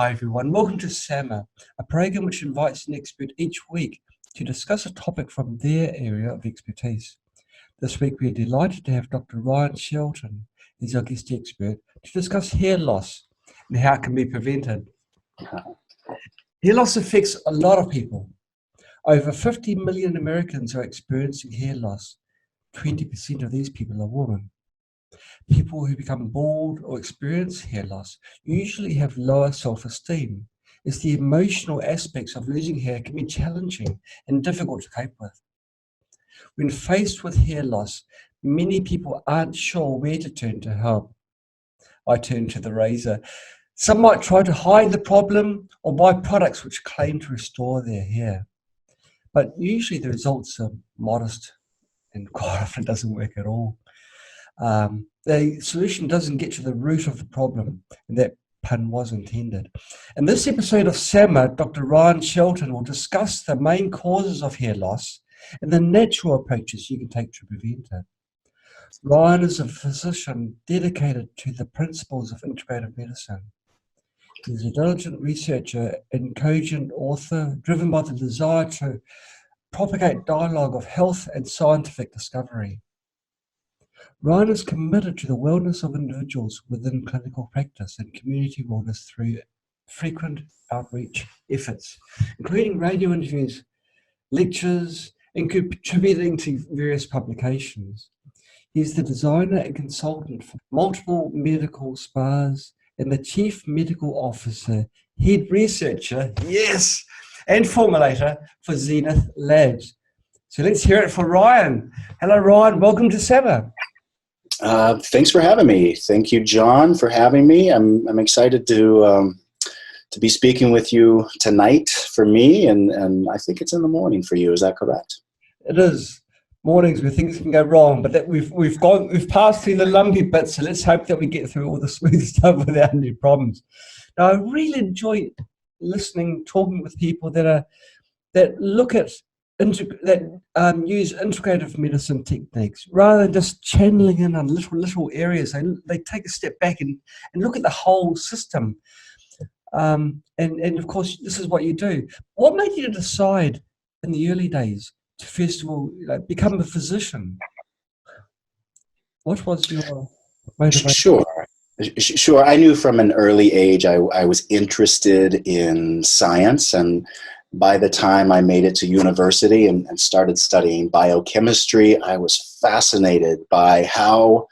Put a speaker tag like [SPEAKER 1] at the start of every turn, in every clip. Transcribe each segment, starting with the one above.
[SPEAKER 1] Hi everyone, welcome to SAMA, a program which invites an expert each week to discuss a topic from their area of expertise. This week we are delighted to have Dr. Ryan Shelton as our guest expert to discuss hair loss and how it can be prevented. Hair loss affects a lot of people. Over 50 million Americans are experiencing hair loss. 20% of these people are women. People who become bald or experience hair loss usually have lower self-esteem, as the emotional aspects of losing hair can be challenging and difficult to cope with. When faced with hair loss, many people aren't sure where to turn to help. I turn to the razor. Some might try to hide the problem or buy products which claim to restore their hair. But usually the results are modest and quite often doesn't work at all. The solution doesn't get to the root of the problem, and that pun was intended. In this episode of SAMA, Dr. Ryan Shelton will discuss the main causes of hair loss and the natural approaches you can take to prevent it. Ryan is a physician dedicated to the principles of integrative medicine. He's a diligent researcher and cogent author driven by the desire to propagate dialogue of health and scientific discovery. Ryan is committed to the wellness of individuals within clinical practice and community wellness through frequent outreach efforts, including radio interviews, lectures, and contributing to various publications. He's the designer and consultant for multiple medical spas and the chief medical officer, head researcher, yes, and formulator for Zenith Labs. So let's hear it for Ryan. Hello, Ryan. Welcome to SAMA.
[SPEAKER 2] Thanks for having me. Thank you, John, for having me. I'm excited to be speaking with you tonight for me, and I think it's in the morning for you. Is that correct?
[SPEAKER 1] It is. Mornings where things can go wrong, but that we've passed through the lumpy bits, so let's hope that we get through all the smooth stuff without any problems. Now, I really enjoy listening, talking with people that look at use integrative medicine techniques rather than just channeling in on little areas. They take a step back and look at the whole system. And of course, this is what you do. What made you decide in the early days to first of all become a physician? What was your motivation?
[SPEAKER 2] Sure. I knew from an early age I was interested in science, and by the time I made it to university and started studying biochemistry, I was fascinated by how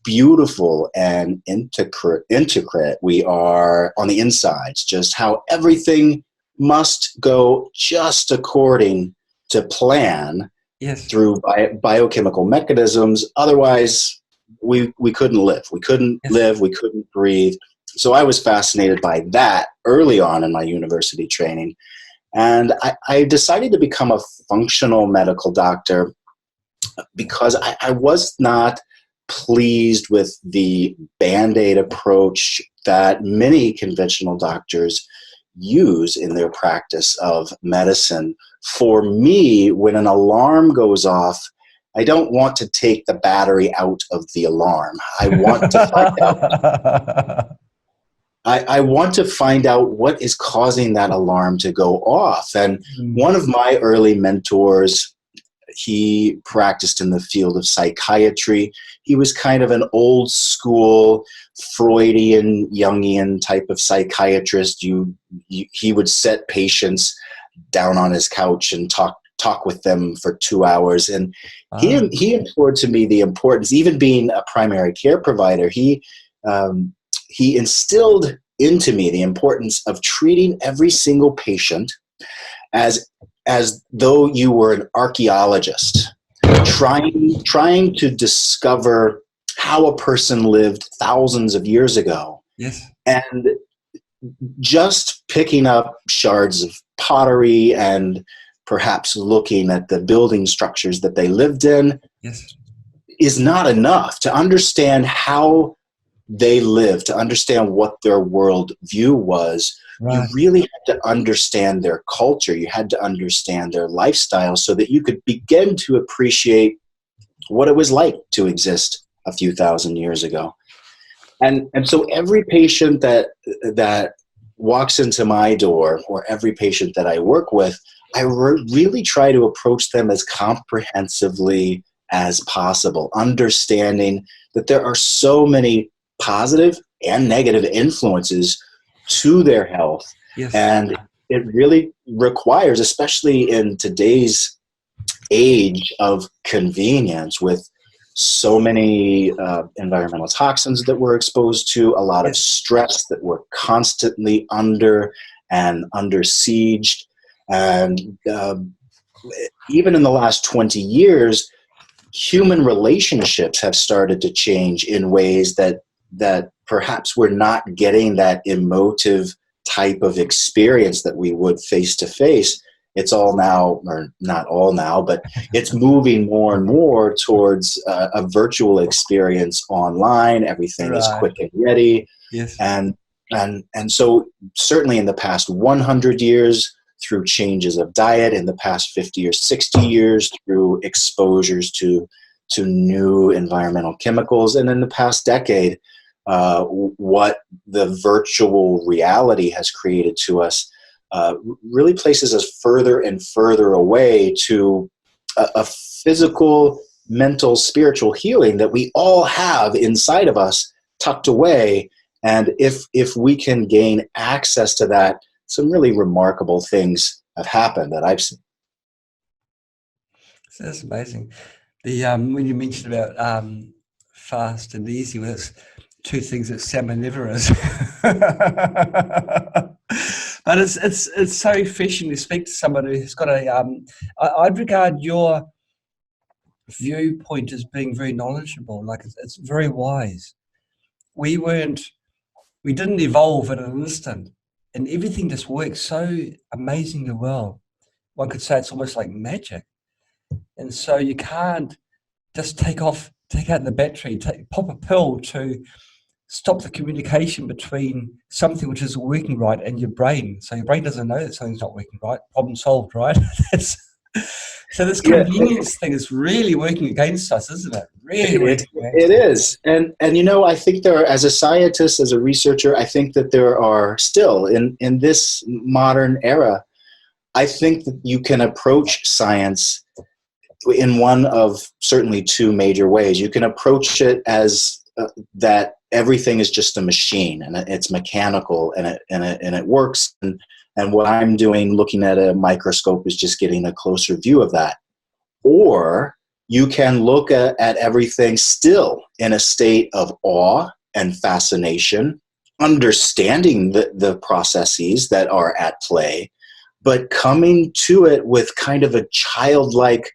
[SPEAKER 2] beautiful and intricate we are on the insides, just how everything must go just according to plan.
[SPEAKER 1] Yes.
[SPEAKER 2] Through biochemical mechanisms. Otherwise, we couldn't live. We couldn't live. We couldn't breathe. So I was fascinated by that early on in my university training. And I decided to become a functional medical doctor because I was not pleased with the Band-Aid approach that many conventional doctors use in their practice of medicine. For me, when an alarm goes off, I don't want to take the battery out of the alarm. I want to find out. I want to find out what is causing that alarm to go off. And one of my early mentors, he practiced in the field of psychiatry. He was kind of an old school Freudian, Jungian type of psychiatrist. He would set patients down on his couch and talk with them for 2 hours. And he implored to me the importance, even being a primary care provider, he instilled into me the importance of treating every single patient as though you were an archaeologist, trying to discover how a person lived thousands of years ago.
[SPEAKER 1] Yes.
[SPEAKER 2] And just picking up shards of pottery and perhaps looking at the building structures that they lived in is not enough. To understand how they lived, to understand what their world view was, you really had to understand their culture. You had to understand their lifestyle so that you could begin to appreciate what it was like to exist a few thousand years ago. And so every patient that walks into my door, or every patient that I work with, I really try to approach them as comprehensively as possible, understanding that there are so many positive and negative influences to their health.
[SPEAKER 1] Yes.
[SPEAKER 2] And it really requires, especially in today's age of convenience, with so many environmental toxins that we're exposed to, a lot of stress that we're constantly under and under siege. And even in the last 20 years, human relationships have started to change in ways that perhaps we're not getting that emotive type of experience that we would face to face. It's all now, or not all now, but it's moving more and more towards a virtual experience online. Everything is quick and ready.
[SPEAKER 1] Yes.
[SPEAKER 2] And so certainly in the past 100 years, through changes of diet, in the past 50 or 60 years, through exposures to new environmental chemicals, and in the past decade, what the virtual reality has created to us really places us further and further away to a physical, mental, spiritual healing that we all have inside of us, tucked away. And if we can gain access to that, some really remarkable things have happened that I've seen.
[SPEAKER 1] So that's amazing. The when you mentioned about fast and easy, well, that's two things that salmon never is. But it's so refreshing to speak to somebody who's got a. I'd regard your viewpoint as being very knowledgeable. Like it's very wise. We didn't evolve in an instant, and everything just works so amazingly well. One could say it's almost like magic. And so you can't just take out the battery, pop a pill to stop the communication between something which is working right and your brain. So your brain doesn't know that something's not working right. Problem solved, right? So this convenience thing is really working against us, isn't it? Really,
[SPEAKER 2] it is. And I think there are, as a scientist, as a researcher, I think that there are still in this modern era, I think that you can approach science in one of certainly two major ways. You can approach it as that everything is just a machine and it's mechanical and it works. And what I'm doing, looking at a microscope, is just getting a closer view of that. Or you can look at everything still in a state of awe and fascination, understanding the processes that are at play, but coming to it with kind of a childlike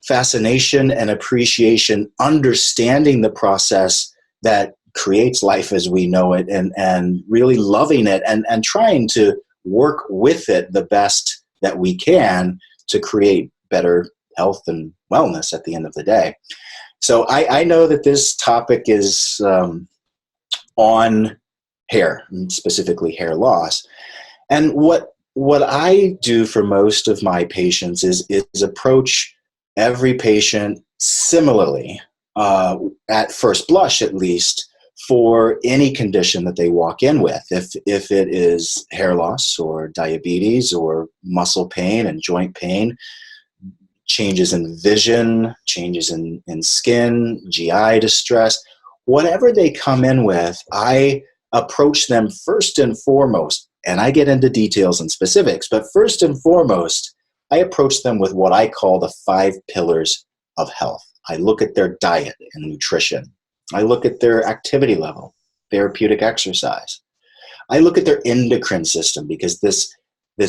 [SPEAKER 2] fascination and appreciation, understanding the process that creates life as we know it, and really loving it and trying to work with it the best that we can to create better health and wellness at the end of the day. So I know that this topic is on hair, specifically hair loss. And what I do for most of my patients is approach every patient similarly, at first blush at least, for any condition that they walk in with. If it is hair loss or diabetes or muscle pain and joint pain, changes in vision, changes in skin, GI distress, whatever they come in with, I approach them first and foremost, and I get into details and specifics, but first and foremost, I approach them with what I call the 5 pillars of health. I look at their diet and nutrition. I look at their activity level, therapeutic exercise. I look at their endocrine system, because this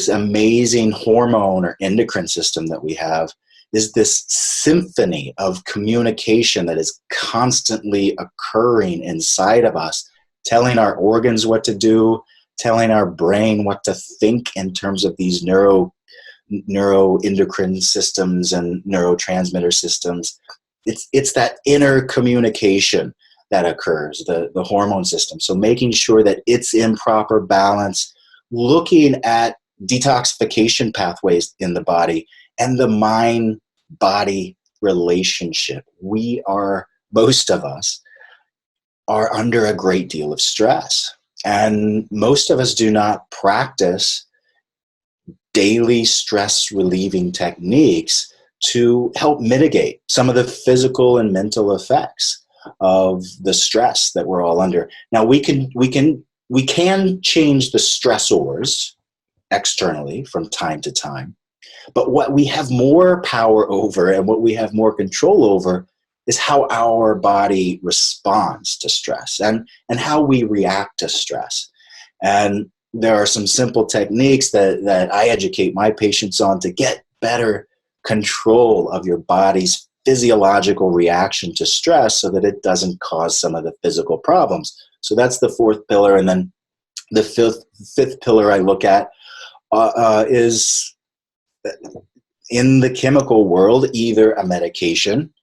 [SPEAKER 2] amazing hormone or endocrine system that we have is this symphony of communication that is constantly occurring inside of us, telling our organs what to do, telling our brain what to think in terms of these neuroendocrine systems and neurotransmitter systems. It's that inner communication that occurs, the hormone system. So making sure that it's in proper balance, looking at detoxification pathways in the body and the mind-body relationship. Most of us are under a great deal of stress. And most of us do not practice daily stress relieving techniques to help mitigate some of the physical and mental effects of the stress that we're all under. Now we can change the stressors externally from time to time, but what we have more power over and what we have more control over is how our body responds to stress and how we react to stress. And there are some simple techniques that I educate my patients on to get better control of your body's physiological reaction to stress so that it doesn't cause some of the physical problems. So that's the fourth pillar. And then the fifth pillar I look at is, in the chemical world, either a medication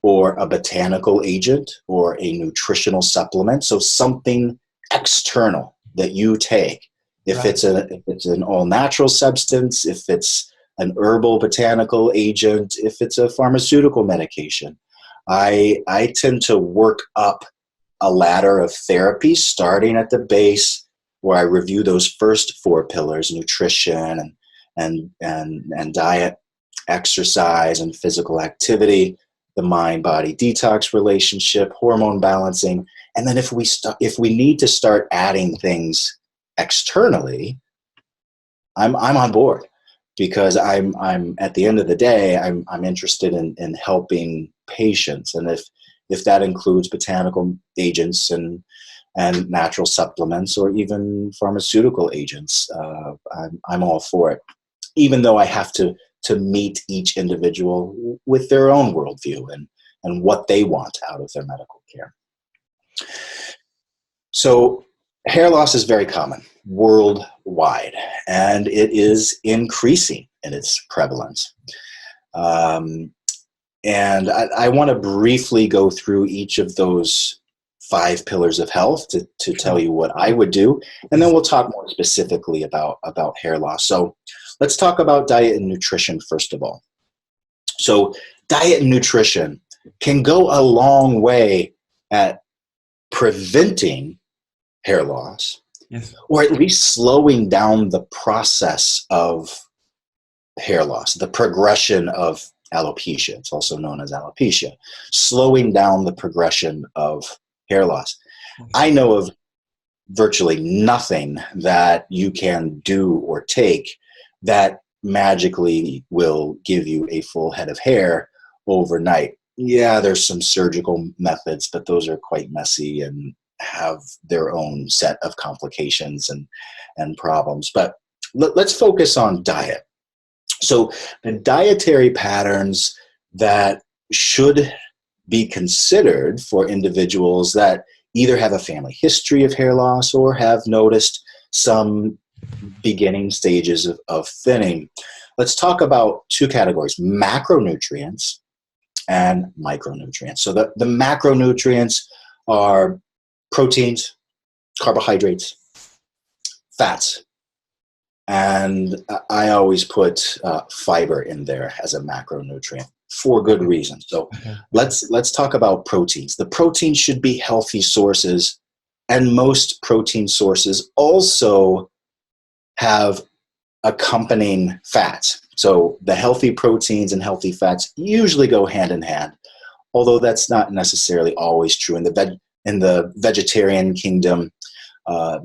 [SPEAKER 2] or a botanical agent or a nutritional supplement. So something external that you take. If
[SPEAKER 1] Right.
[SPEAKER 2] it's an all natural substance, if it's an herbal botanical agent, if it's a pharmaceutical medication, I tend to work up a ladder of therapy, starting at the base, where I review those first four pillars: nutrition and diet, exercise and physical activity, the mind-body detox relationship, hormone balancing, and then if we need to start adding things externally, I'm on board, because I'm at the end of the day, I'm interested in helping patients, and if that includes botanical agents and natural supplements or even pharmaceutical agents, I'm all for it, even though I have to meet each individual with their own worldview and what they want out of their medical care. So hair loss is very common worldwide, and it is increasing in its prevalence. And I want to briefly go through each of those 5 pillars of health to tell you what I would do, and then we'll talk more specifically about hair loss. So let's talk about diet and nutrition first of all. So diet and nutrition can go a long way at preventing hair loss,
[SPEAKER 1] Yes.
[SPEAKER 2] or at least slowing down the process of hair loss, the progression of alopecia. It's also known as alopecia, slowing down the progression of hair loss. I know of virtually nothing that you can do or take that magically will give you a full head of hair overnight. Yeah, there's some surgical methods, but those are quite messy and have their own set of complications and problems. But let's focus on diet. So the dietary patterns that should be considered for individuals that either have a family history of hair loss or have noticed some beginning stages of thinning. Let's talk about 2 categories: macronutrients and micronutrients. So the macronutrients are proteins, carbohydrates, fats, and I always put fiber in there as a macronutrient for good reason. So let's talk about proteins. The proteins should be healthy sources, and most protein sources also have accompanying fats. So the healthy proteins and healthy fats usually go hand in hand, although that's not necessarily always true. In the vegetarian kingdom,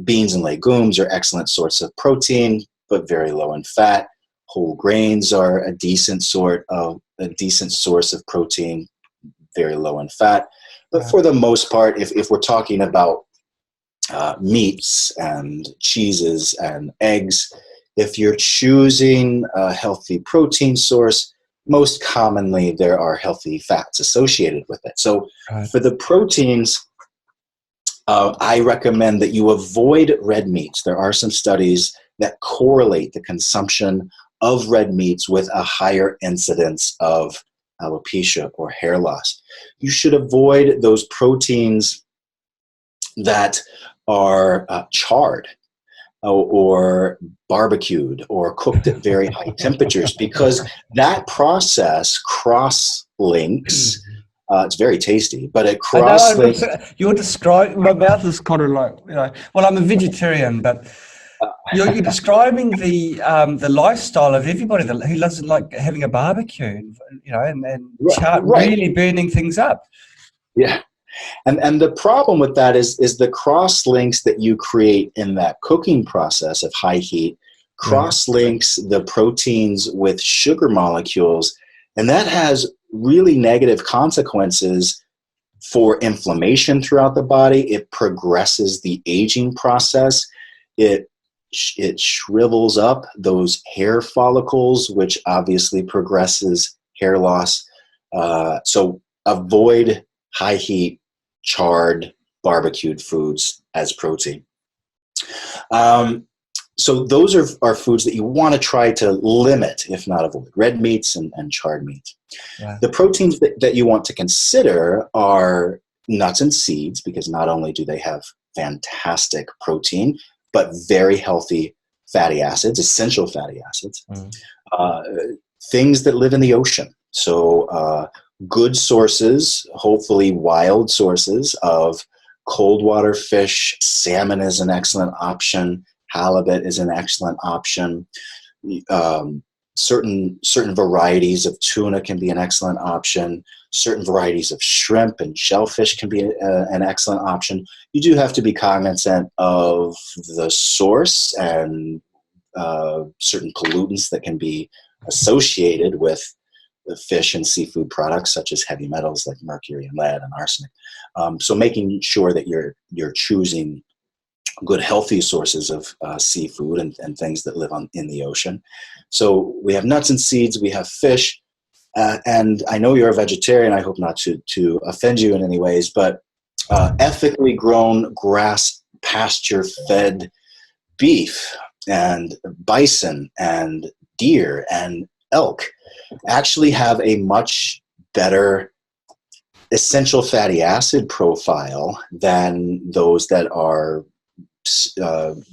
[SPEAKER 2] beans and legumes are excellent sources of protein, but very low in fat. Whole grains are a decent source of protein, very low in fat. But for the most part, if we're talking about meats and cheeses and eggs, if you're choosing a healthy protein source, most commonly there are healthy fats associated with it. So for the proteins, I recommend that you avoid red meats. There are some studies that correlate the consumption of red meats with a higher incidence of alopecia or hair loss. You should avoid those proteins that are charred or barbecued or cooked at very high temperatures, because that process cross-links It's very tasty, but it
[SPEAKER 1] I know,
[SPEAKER 2] cross-links.
[SPEAKER 1] you're describing, my mouth is kind of like, well, I'm a vegetarian, but you're describing the lifestyle of everybody who doesn't like having a barbecue, and
[SPEAKER 2] Right.
[SPEAKER 1] really burning things up.
[SPEAKER 2] Yeah. And the problem with that is the cross links that you create in that cooking process of high heat cross links the proteins with sugar molecules, and that has really negative consequences for inflammation throughout the body. It progresses the aging process. It shrivels up those hair follicles, which obviously progresses hair loss. So avoid high heat, charred, barbecued foods as protein. So those are foods that you want to try to limit, if not avoid. Red meats and charred meats.
[SPEAKER 1] Yeah.
[SPEAKER 2] The proteins that you want to consider are nuts and seeds, because not only do they have fantastic protein, but very healthy fatty acids, essential fatty acids. Things that live in the ocean. So good sources, hopefully wild sources of cold water fish. Salmon is an excellent option. Halibut is an excellent option. Certain varieties of tuna can be an excellent option. Certain varieties of shrimp and shellfish can be an excellent option. You do have to be cognizant of the source and certain pollutants that can be associated with the fish and seafood products, such as heavy metals like mercury and lead and arsenic. So making sure that you're choosing good healthy sources of seafood and things that live in the ocean. So we have nuts and seeds, we have fish, and I know you're a vegetarian. I hope not to offend you in any ways, but ethically grown grass pasture fed beef and bison and deer and elk actually have a much better essential fatty acid profile than those that are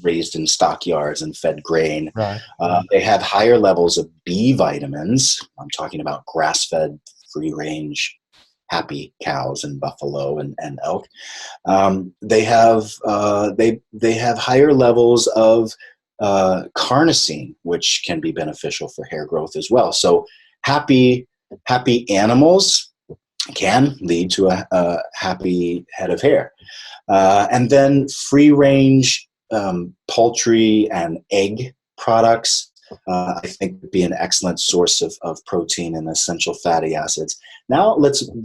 [SPEAKER 2] raised in stockyards and fed grain.
[SPEAKER 1] Right.
[SPEAKER 2] They have higher levels of B vitamins. I'm talking about grass-fed, free-range, happy cows and buffalo and elk. They have higher levels of carnosine, which can be beneficial for hair growth as well. So happy animals can lead to a happy head of hair. And then free-range poultry and egg products, I think, would be an excellent source of protein and essential fatty acids. Now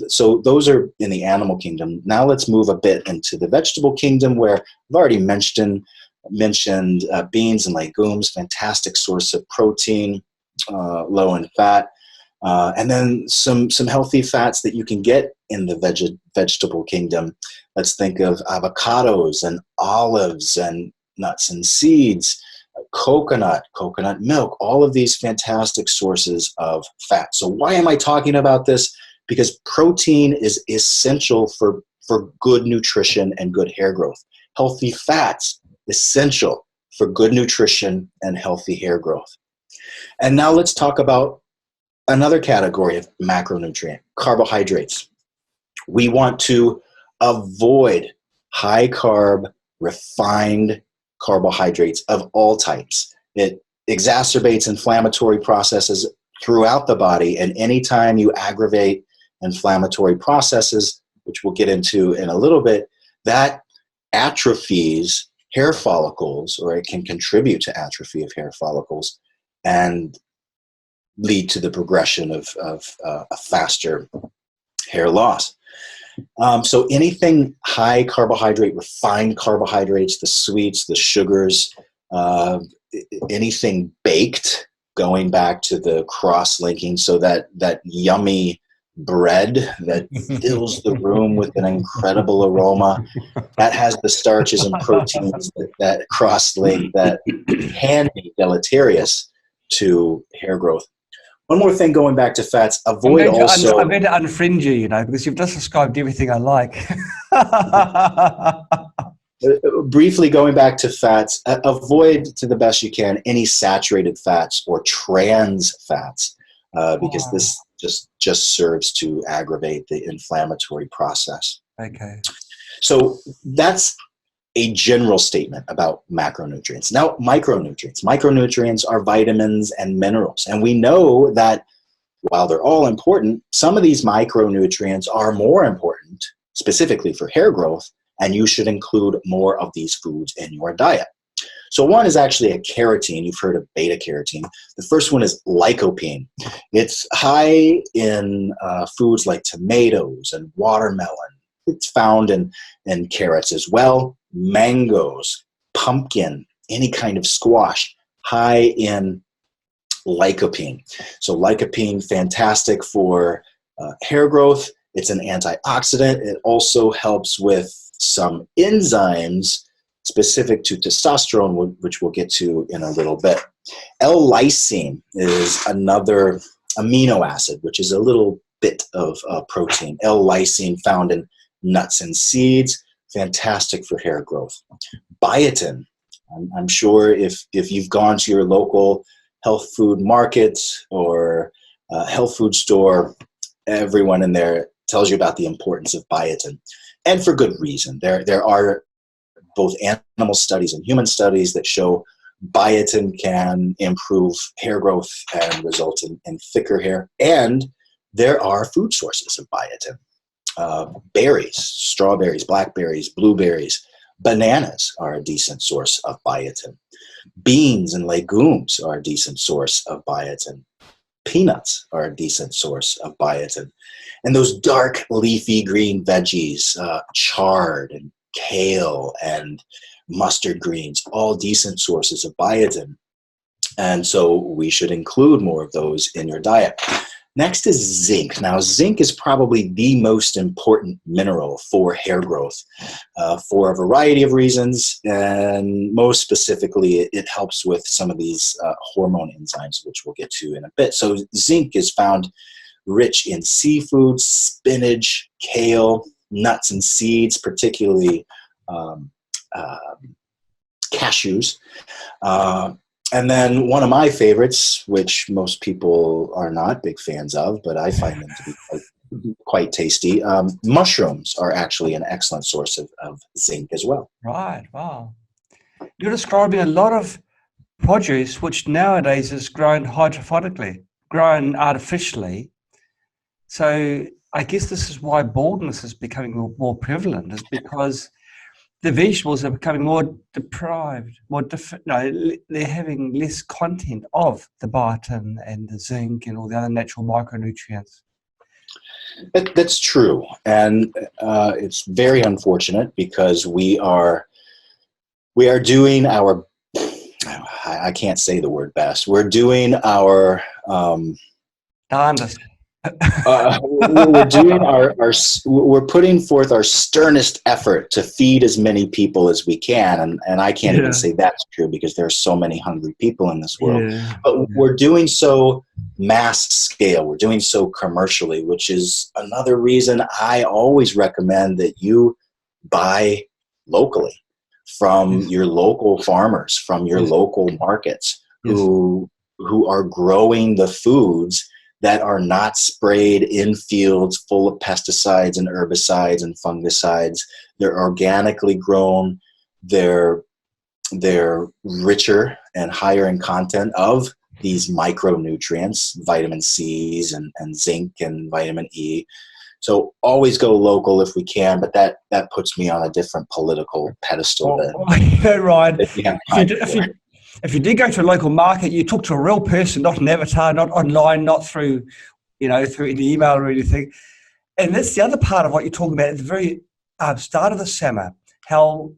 [SPEAKER 2] so those are in the animal kingdom. Now let's move a bit into the vegetable kingdom, where I've already mentioned beans and legumes, fantastic source of protein, low in fat. And then some healthy fats that you can get in the vegetable kingdom. Let's think of avocados and olives and nuts and seeds, coconut milk, all of these fantastic sources of fat. So why am I talking about this? Because protein is essential for good nutrition and good hair growth. Healthy fats, essential for good nutrition and healthy hair growth. And now let's talk about another category of macronutrient, carbohydrates. We want to avoid high carb, refined carbohydrates of all types. It exacerbates inflammatory processes throughout the body, and anytime you aggravate inflammatory processes, which we'll get into in a little bit, that atrophies hair follicles, or it can contribute to atrophy of hair follicles and lead to the progression of a faster hair loss. So anything high carbohydrate, refined carbohydrates, the sweets, the sugars, anything baked, going back to the cross-linking, so that yummy bread that fills the room with an incredible aroma, that has the starches and proteins that cross-link, that can be deleterious to hair growth. One more thing, going back to fats, avoid
[SPEAKER 1] I'm
[SPEAKER 2] also...
[SPEAKER 1] I'm going to unfriend you, because you've just described everything I like.
[SPEAKER 2] Briefly going back to fats, avoid to the best you can any saturated fats or trans fats, because just serves to aggravate the inflammatory process.
[SPEAKER 1] Okay.
[SPEAKER 2] So that's a general statement about macronutrients. Now, micronutrients. Micronutrients are vitamins and minerals. And we know that while they're all important, some of these micronutrients are more important, specifically for hair growth, and you should include more of these foods in your diet. So one is actually a carotene. You've heard of beta carotene. The first one is lycopene. It's high in foods like tomatoes and watermelon. It's found in carrots as well, mangoes, pumpkin, any kind of squash, high in lycopene. So lycopene, fantastic for hair growth. It's an antioxidant. It also helps with some enzymes specific to testosterone, which we'll get to in a little bit. L-lysine is another amino acid, which is a little bit of protein. L-lysine found in nuts and seeds, fantastic for hair growth. Biotin, I'm sure if you've gone to your local health food market or health food store, everyone in there tells you about the importance of biotin, and for good reason. There are both animal studies and human studies that show biotin can improve hair growth and result in thicker hair. And there are food sources of biotin. Berries, strawberries, blackberries, blueberries, bananas are a decent source of biotin. Beans and legumes are a decent source of biotin. Peanuts are a decent source of biotin. And those dark leafy green veggies, chard and kale and mustard greens, all decent sources of biotin. And so we should include more of those in your diet. Next is zinc. Now, zinc is probably the most important mineral for hair growth for a variety of reasons, and most specifically, it helps with some of these hormone enzymes, which we'll get to in a bit. So zinc is found rich in seafood, spinach, kale, nuts and seeds, particularly cashews. And then one of my favorites, which most people are not big fans of, but I find them to be quite tasty, mushrooms are actually an excellent source of zinc as well.
[SPEAKER 1] Right, wow. You're describing a lot of produce which nowadays is grown hydrophonically, grown artificially. So I guess this is why baldness is becoming more prevalent, is because the vegetables are becoming more deprived, they're having less content of the biotin and the zinc and all the other natural micronutrients.
[SPEAKER 2] That's true. And it's very unfortunate because we are doing our, I can't say the word best, we're doing our
[SPEAKER 1] darndest.
[SPEAKER 2] We're putting forth our sternest effort to feed as many people as we can, and I can't even say that's true because there are so many hungry people in this world. But we're doing so mass scale, we're doing so commercially, which is another reason I always recommend that you buy locally from your local farmers, from your local markets who are growing the foods that are not sprayed in fields full of pesticides and herbicides and fungicides. They're organically grown. They're richer and higher in content of these micronutrients, vitamin C's and zinc and vitamin E. So always go local if we can, but that puts me on a different political pedestal.
[SPEAKER 1] Right. If you did go to a local market, you talk to a real person, not an avatar, not online, not through any email or anything. And that's the other part of what you're talking about at the very start of the summer, how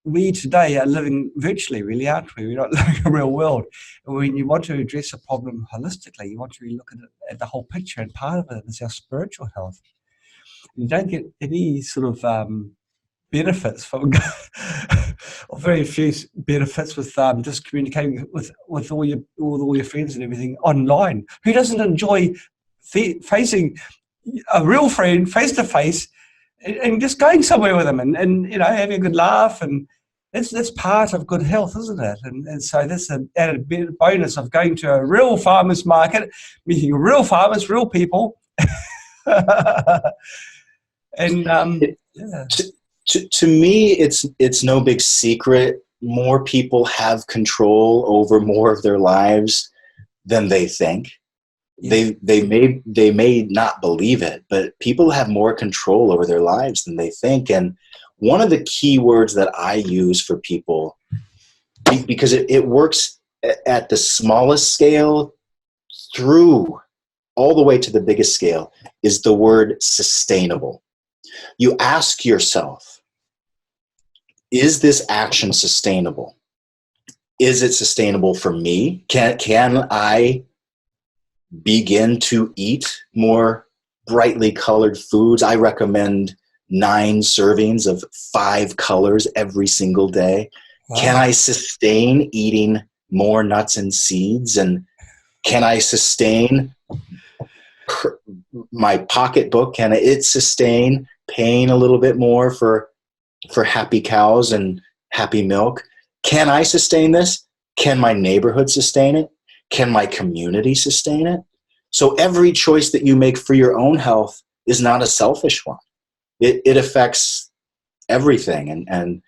[SPEAKER 1] we today are living virtually, really, aren't we? We're not living in a real world. And when you want to address a problem holistically, you want to look at the whole picture, and part of it is our spiritual health. You don't get any sort of benefits from or very few benefits with just communicating with all your friends and everything online. Who doesn't enjoy facing a real friend face to face and just going somewhere with them and having a good laugh and That's part of good health, isn't it? And so that's an added bonus of going to a real farmer's market, meeting real farmers, real people. And yeah.
[SPEAKER 2] To me, it's no big secret. More people have control over more of their lives than they think.
[SPEAKER 1] Yes.
[SPEAKER 2] They may not believe it, but people have more control over their lives than they think. And one of the key words that I use for people, because it works at the smallest scale through all the way to the biggest scale, is the word sustainable. You ask yourself, is this action sustainable? Is it sustainable for me? Can I begin to eat more brightly colored foods? I recommend 9 servings of 5 colors every single day. Wow. Can I sustain eating more nuts and seeds? And can I sustain my pocketbook? Can it sustain paying a little bit more for happy cows and happy milk? Can I sustain this? Can my neighborhood sustain it? Can my community sustain it? So every choice that you make for your own health is not a selfish one. It affects everything.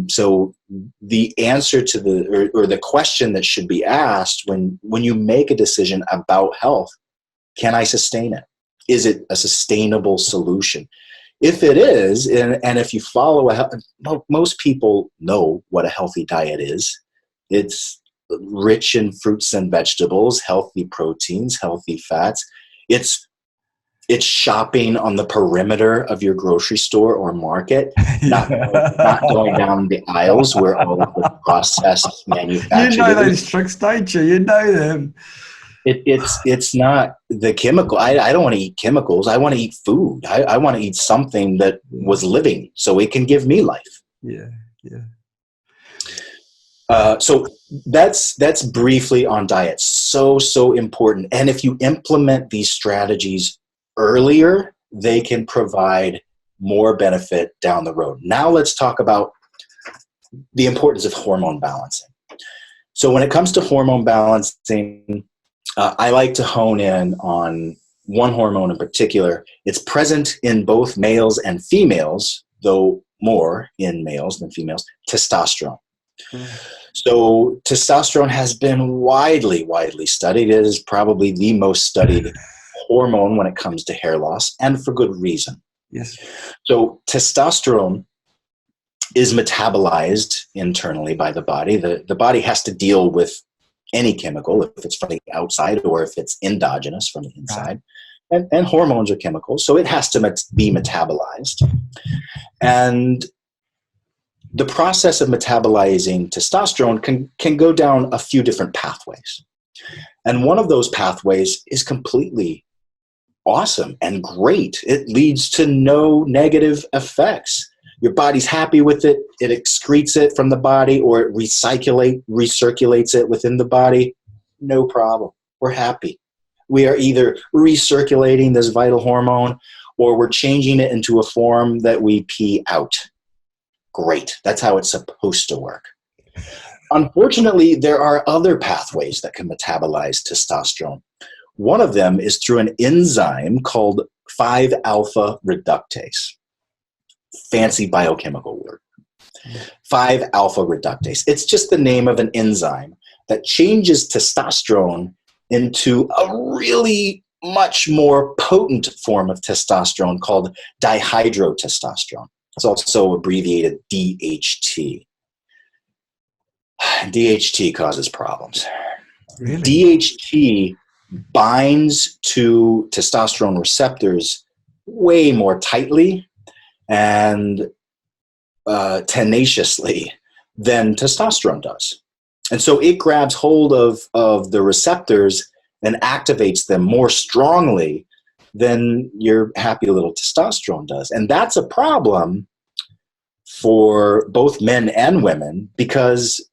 [SPEAKER 2] So the answer to the question that should be asked when you make a decision about health, can I sustain it? Is it a sustainable solution? If it is, and if you follow most people know what a healthy diet is. It's rich in fruits and vegetables, healthy proteins, healthy fats. It's shopping on the perimeter of your grocery store or market, not going down the aisles where all of the processed manufactured.
[SPEAKER 1] You know those tricks, don't you? You know them.
[SPEAKER 2] It's not the chemical. I don't want to eat chemicals. I want to eat food. I want to eat something that was living so it can give me life.
[SPEAKER 1] Yeah, yeah.
[SPEAKER 2] So that's briefly on diet. So important. And if you implement these strategies earlier, they can provide more benefit down the road. Now let's talk about the importance of hormone balancing. So when it comes to hormone balancing, I like to hone in on one hormone in particular. It's present in both males and females, though more in males than females, testosterone. So testosterone has been widely studied. It is probably the most studied hormone when it comes to hair loss, and for good reason.
[SPEAKER 1] Yes.
[SPEAKER 2] So testosterone is metabolized internally by the body. The body has to deal with any chemical, if it's from the outside or if it's endogenous from the inside. Right. And hormones are chemicals, so it has to be metabolized. And the process of metabolizing testosterone can go down a few different pathways. And one of those pathways is completely awesome and great. It leads to no negative effects. Your body's happy with it. It excretes it from the body, or it recirculates it within the body. No problem. We're happy. We are either recirculating this vital hormone, or we're changing it into a form that we pee out. Great. That's how it's supposed to work. Unfortunately, there are other pathways that can metabolize testosterone. One of them is through an enzyme called 5-alpha reductase. Fancy biochemical word. 5-alpha reductase. It's just the name of an enzyme that changes testosterone into a really much more potent form of testosterone called dihydrotestosterone. It's also abbreviated DHT. DHT causes problems.
[SPEAKER 1] Really?
[SPEAKER 2] DHT binds to testosterone receptors way more tightly and tenaciously than testosterone does. And so it grabs hold of the receptors and activates them more strongly than your happy little testosterone does. And that's a problem for both men and women, because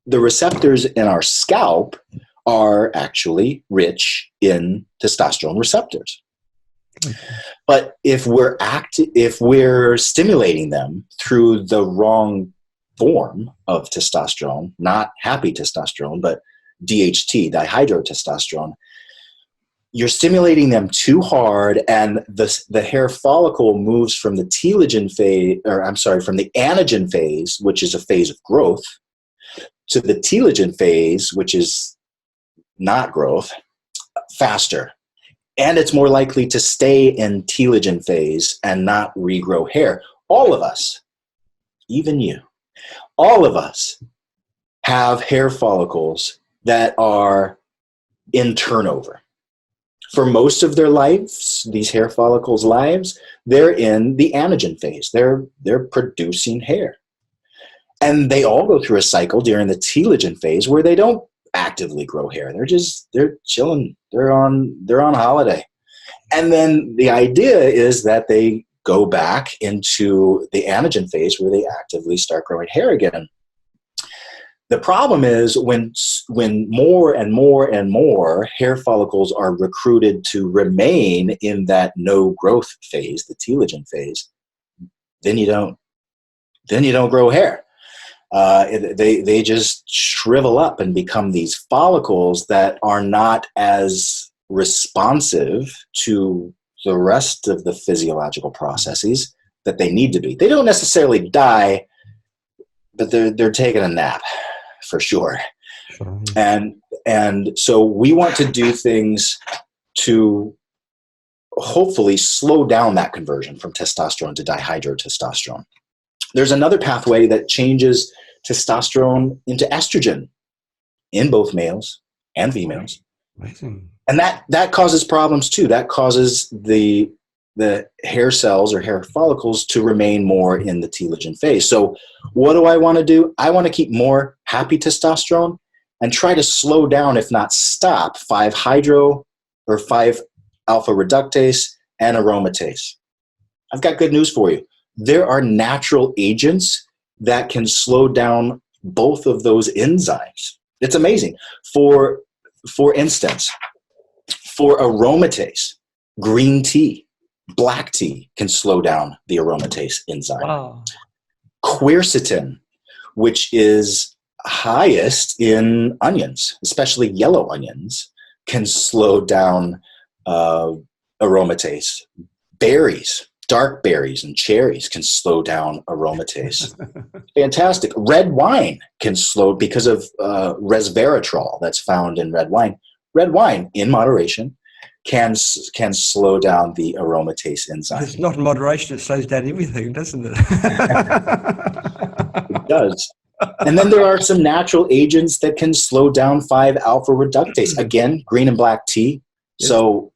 [SPEAKER 2] the receptors in our scalp are actually rich in testosterone receptors. But if we're stimulating them through the wrong form of testosterone, not happy testosterone, but DHT, dihydrotestosterone, you're stimulating them too hard, and the hair follicle moves from the telogen phase, from the anagen phase, which is a phase of growth, to the telogen phase, which is not growth, faster. And it's more likely to stay in telogen phase and not regrow hair. All of us, even you, all of us have hair follicles that are in turnover. For most of their lives, these hair follicles' lives, they're in the anagen phase. They're producing hair. And they all go through a cycle during the telogen phase where they don't actively grow hair. They're chilling. They're on holiday. And then the idea is that they go back into the anagen phase where they actively start growing hair again. The problem is when more and more and more hair follicles are recruited to remain in that no growth phase, the telogen phase, then you don't grow hair. They just shrivel up and become these follicles that are not as responsive to the rest of the physiological processes that they need to be. They don't necessarily die, but they're taking a nap for sure.
[SPEAKER 1] Sure.
[SPEAKER 2] And so we want to do things to hopefully slow down that conversion from testosterone to dihydrotestosterone. There's another pathway that changes testosterone into estrogen in both males and females.
[SPEAKER 1] Amazing.
[SPEAKER 2] And that causes problems too. That causes the hair cells or hair follicles to remain more in the telogen phase. So what do I want to do? I want to keep more happy testosterone and try to slow down, if not stop, 5-hydro or 5-alpha reductase and aromatase. I've got good news for you. There are natural agents that can slow down both of those enzymes. It's amazing. For instance, for aromatase, green tea, black tea can slow down the aromatase enzyme.
[SPEAKER 1] Wow.
[SPEAKER 2] Quercetin, which is highest in onions, especially yellow onions, can slow down aromatase. Berries, dark berries and cherries can slow down aromatase. Fantastic. Red wine can slow because of resveratrol that's found in red wine. Red wine, in moderation, can slow down the aromatase enzyme.
[SPEAKER 1] It's not in moderation, it slows down everything, doesn't it?
[SPEAKER 2] It does. And then there are some natural agents that can slow down 5-alpha reductase. Again, green and black tea. Yes. So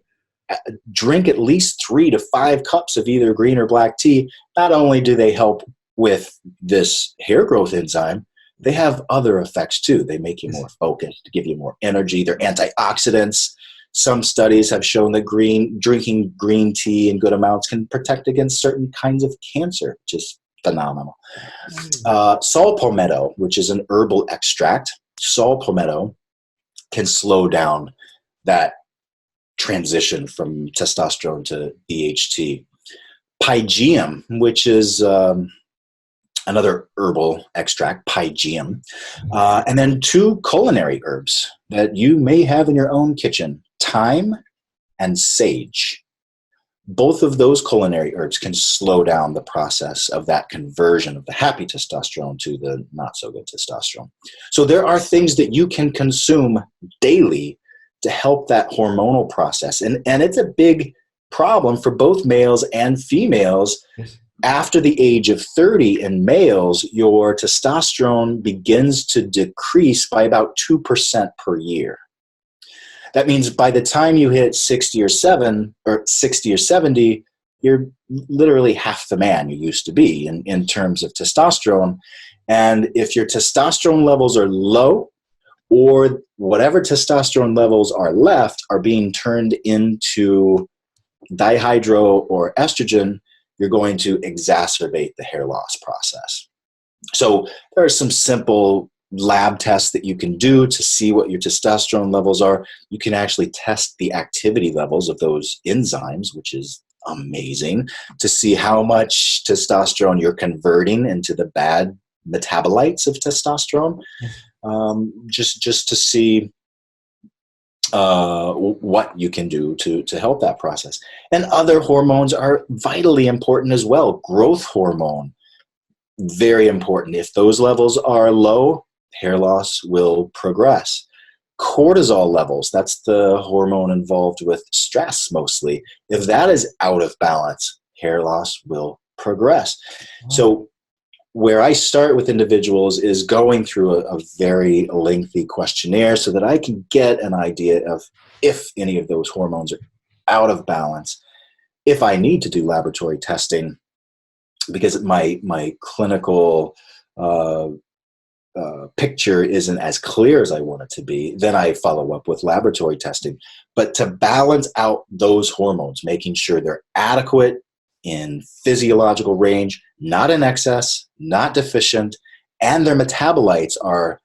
[SPEAKER 2] drink at least 3 to 5 cups of either green or black tea. Not only do they help with this hair growth enzyme, they have other effects too. They make you more focused, give you more energy. They're antioxidants. Some studies have shown that drinking green tea in good amounts can protect against certain kinds of cancer, which is phenomenal. Saw palmetto, which is an herbal extract, saw palmetto can slow down that transition from testosterone to DHT. Pygeum, which is another herbal extract, pygeum. And then 2 culinary herbs that you may have in your own kitchen, thyme and sage. Both of those culinary herbs can slow down the process of that conversion of the happy testosterone to the not so good testosterone. So there are things that you can consume daily to help that hormonal process. And it's a big problem for both males and females.
[SPEAKER 1] Yes.
[SPEAKER 2] After the age of 30 in males, your testosterone begins to decrease by about 2% per year. That means by the time you hit 60 or 70, you're literally half the man you used to be in terms of testosterone. And if your testosterone levels are low, or whatever testosterone levels are left are being turned into dihydro or estrogen, you're going to exacerbate the hair loss process. So there are some simple lab tests that you can do to see what your testosterone levels are. You can actually test the activity levels of those enzymes, which is amazing, to see how much testosterone you're converting into the bad metabolites of testosterone, just to see what you can do to help that process. And other hormones are vitally important as well. Growth hormone, very important. If those levels are low, hair loss will progress. Cortisol levels, that's the hormone involved with stress mostly. If that is out of balance, hair loss will progress.
[SPEAKER 1] Wow.
[SPEAKER 2] So where I start with individuals is going through a very lengthy questionnaire so that I can get an idea of if any of those hormones are out of balance, if I need to do laboratory testing, because my clinical picture isn't as clear as I want it to be, then I follow up with laboratory testing. But to balance out those hormones, making sure they're adequate in physiological range, not in excess, not deficient, and their metabolites are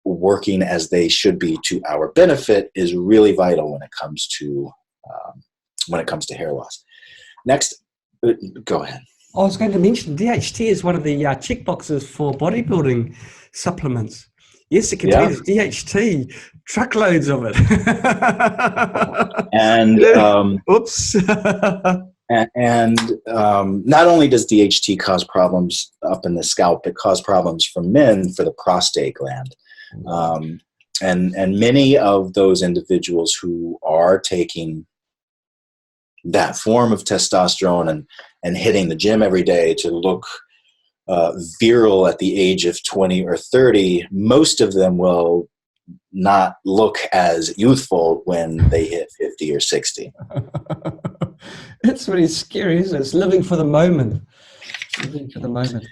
[SPEAKER 2] working as they should be to our benefit, is really vital when it comes to hair loss. Next, go ahead.
[SPEAKER 1] I was going to mention DHT is one of the check boxes for bodybuilding supplements. Yes, it contains DHT, truckloads of it.
[SPEAKER 2] And
[SPEAKER 1] oops.
[SPEAKER 2] and not only does DHT cause problems up in the scalp, it causes problems for men for the prostate gland. And many of those individuals who are taking that form of testosterone and hitting the gym every day to look virile at the age of 20 or 30, most of them will not look as youthful when they hit 50 or 60.
[SPEAKER 1] It's really scary, isn't it? It's living for the moment. Living for the moment.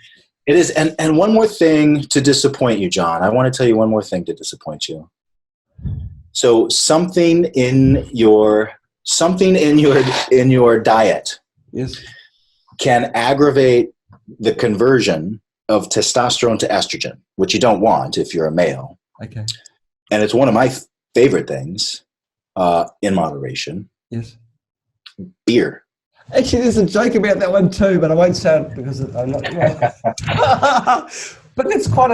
[SPEAKER 2] It is. And one more thing to disappoint you, John. I want to tell you one more thing to disappoint you. So something in your diet,
[SPEAKER 1] yes,
[SPEAKER 2] can aggravate the conversion of testosterone to estrogen, which you don't want if you're a male.
[SPEAKER 1] Okay.
[SPEAKER 2] And it's one of my favorite things, in moderation.
[SPEAKER 1] Yes.
[SPEAKER 2] Beer.
[SPEAKER 1] Actually, there's a joke about that one too, but I won't say it because I'm not. But that's quite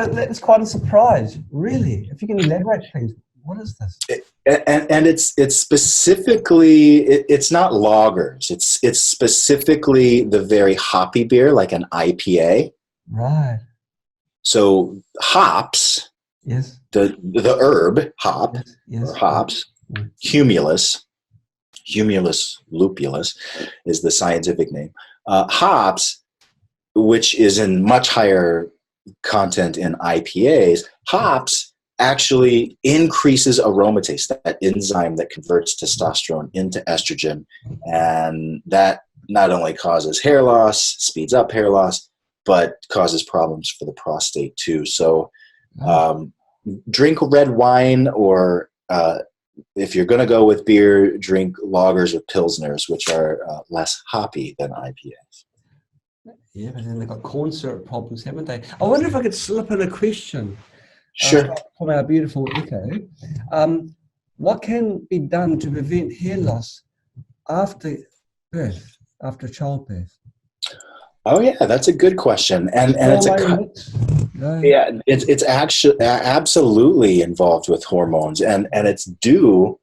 [SPEAKER 1] a surprise, really. If you can elaborate, please. What is this?
[SPEAKER 2] And it's specifically, it's not lagers. It's specifically the very hoppy beer, like an IPA.
[SPEAKER 1] Right.
[SPEAKER 2] So hops.
[SPEAKER 1] Yes.
[SPEAKER 2] The herb hop,
[SPEAKER 1] yes.
[SPEAKER 2] Or hops, humulus lupulus is the scientific name. Hops, which is in much higher content in IPAs, hops actually increases aromatase, that enzyme that converts testosterone into estrogen. And that not only causes hair loss, speeds up hair loss, but causes problems for the prostate too. So drink red wine, or if you're going to go with beer, drink lagers or pilsners, which are less hoppy than IPAs.
[SPEAKER 1] Yeah, but then they've got corn syrup problems, haven't they? I wonder if I could slip in a question.
[SPEAKER 2] Sure.
[SPEAKER 1] From our beautiful Echo. What can be done to prevent hair loss after birth, after childbirth?
[SPEAKER 2] Oh yeah, that's a good question, and it's actually absolutely involved with hormones, and it's due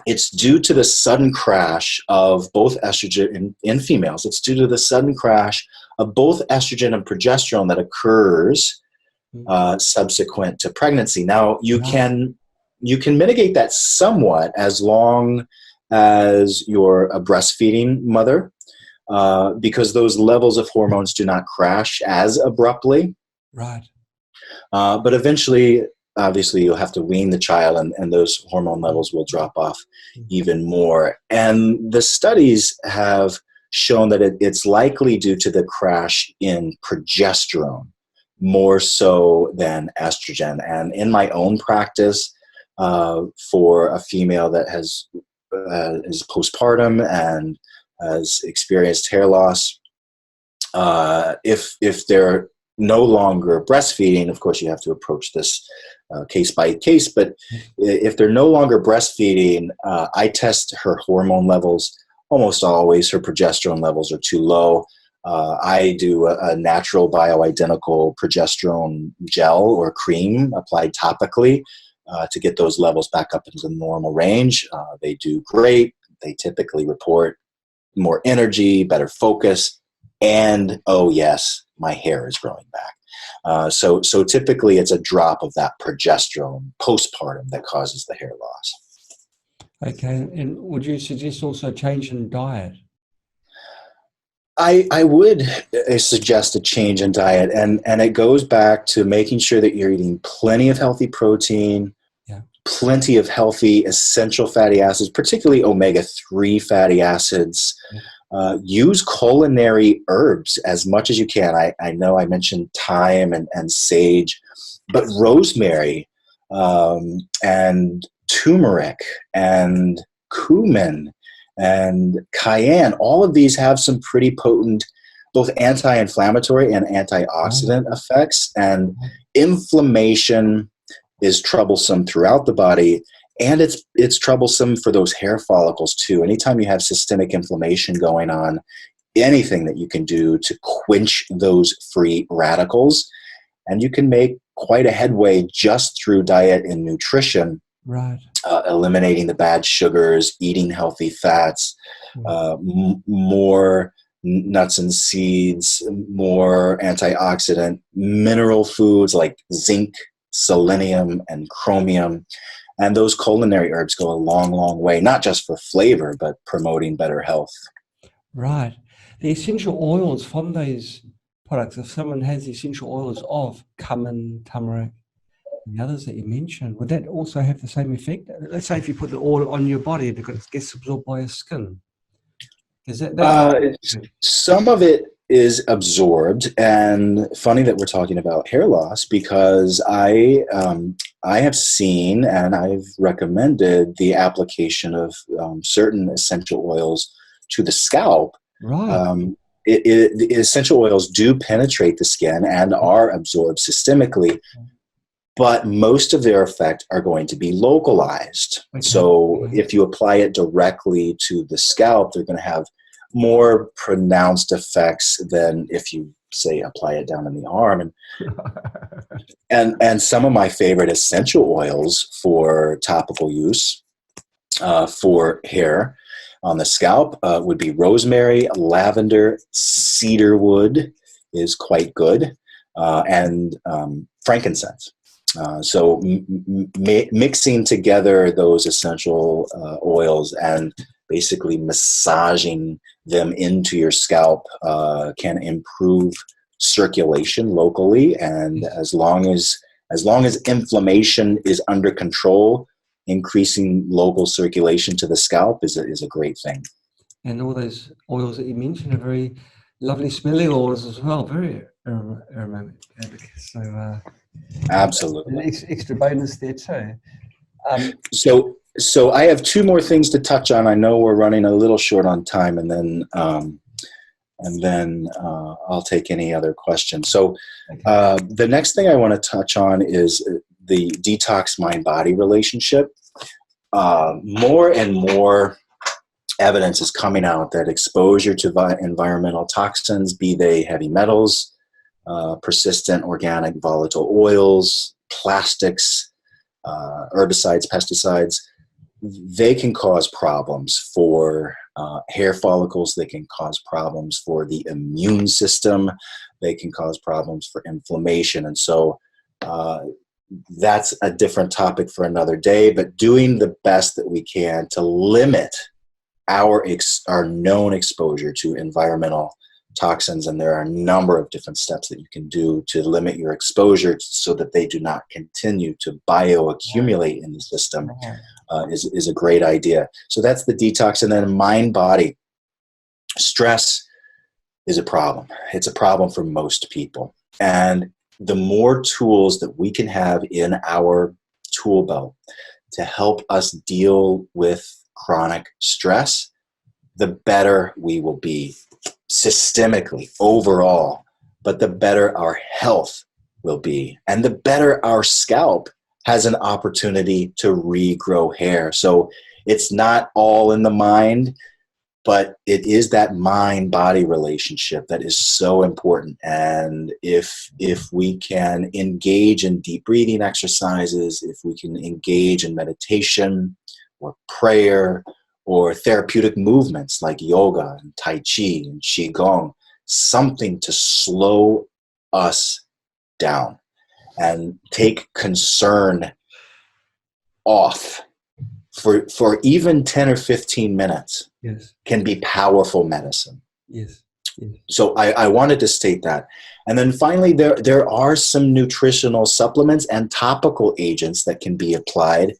[SPEAKER 2] to the sudden crash of both estrogen in females. It's due to the sudden crash of both estrogen and progesterone that occurs subsequent to pregnancy. Now you can mitigate that somewhat as long as you're a breastfeeding mother. Because those levels of hormones do not crash as abruptly.
[SPEAKER 1] Right.
[SPEAKER 2] But eventually, obviously, you'll have to wean the child, and those hormone levels will drop off even more. And the studies have shown that it's likely due to the crash in progesterone, more so than estrogen. And in my own practice, for a female that is postpartum and has experienced hair loss, if they're no longer breastfeeding, of course you have to approach this case by case, but if they're no longer breastfeeding, I test her hormone levels. Almost always her progesterone levels are too low. I do a natural bioidentical progesterone gel or cream applied topically to get those levels back up into the normal range. They do great. They typically report more energy, better focus, and oh yes, my hair is growing back. So typically it's a drop of that progesterone postpartum that causes the hair loss.
[SPEAKER 1] Okay, and would you suggest also change in diet?
[SPEAKER 2] I would suggest a change in diet, and it goes back to making sure that you're eating plenty of healthy protein, plenty of healthy essential fatty acids, particularly omega-3 fatty acids. Use culinary herbs as much as you can. I know I mentioned thyme and sage, but rosemary and turmeric and cumin and cayenne, all of these have some pretty potent both anti-inflammatory and antioxidant effects. And inflammation is troublesome throughout the body, and it's troublesome for those hair follicles too. Anytime you have systemic inflammation going on, anything that you can do to quench those free radicals, and you can make quite a headway just through diet and nutrition.
[SPEAKER 1] Right.
[SPEAKER 2] Eliminating the bad sugars, eating healthy fats, more nuts and seeds, more antioxidant mineral foods like zinc, selenium, and chromium. And those culinary herbs go a long, long way, not just for flavor, but promoting better health.
[SPEAKER 1] Right. The essential oils from those products, if someone has the essential oils of cumin, turmeric, and the others that you mentioned, would that also have the same effect? Let's say if you put the oil on your body, it gets absorbed by your skin. Is that
[SPEAKER 2] some of it is absorbed, and funny that we're talking about hair loss, because I have seen and I've recommended the application of certain essential oils to the scalp.
[SPEAKER 1] right?
[SPEAKER 2] The essential oils do penetrate the skin and are absorbed systemically, but most of their effect are going to be localized.
[SPEAKER 1] Okay.
[SPEAKER 2] So if you apply it directly to the scalp, they're going to have more pronounced effects than if you, say, apply it down in the arm. And some of my favorite essential oils for topical use for hair on the scalp would be rosemary, lavender, cedarwood is quite good, and frankincense. So mixing together those essential oils and basically massaging them into your scalp can improve circulation locally, and as long as inflammation is under control, increasing local circulation to the scalp is a great thing.
[SPEAKER 1] And all those oils that you mentioned are very lovely smelling oils as well, very aromatic. So
[SPEAKER 2] absolutely,
[SPEAKER 1] an extra bonus there too.
[SPEAKER 2] So I have two more things to touch on. I know we're running a little short on time, and then I'll take any other questions. So the next thing I want to touch on is the detox mind-body relationship. More and more evidence is coming out that exposure to environmental toxins, be they heavy metals, persistent organic volatile oils, plastics, herbicides, pesticides, they can cause problems for hair follicles. They can cause problems for the immune system. They can cause problems for inflammation. And so that's a different topic for another day, but doing the best that we can to limit our known exposure to environmental toxins. And there are a number of different steps that you can do to limit your exposure so that they do not continue to bioaccumulate in the system is a great idea. So that's the detox. And then mind-body. Stress is a problem. It's a problem for most people. And the more tools that we can have in our tool belt to help us deal with chronic stress, the better we will be systemically overall, but the better our health will be, and the better our scalp has an opportunity to regrow hair. So it's not all in the mind. but it is that mind-body relationship that is so important. And if we can engage in deep breathing exercises, if we can engage in meditation or prayer or therapeutic movements like yoga and tai chi and qigong, something to slow us down and take concern off for even 10 or 15 minutes,
[SPEAKER 1] Yes.
[SPEAKER 2] can be powerful medicine.
[SPEAKER 1] Yes. Yes.
[SPEAKER 2] So I wanted to state that. And then finally, there are some nutritional supplements and topical agents that can be applied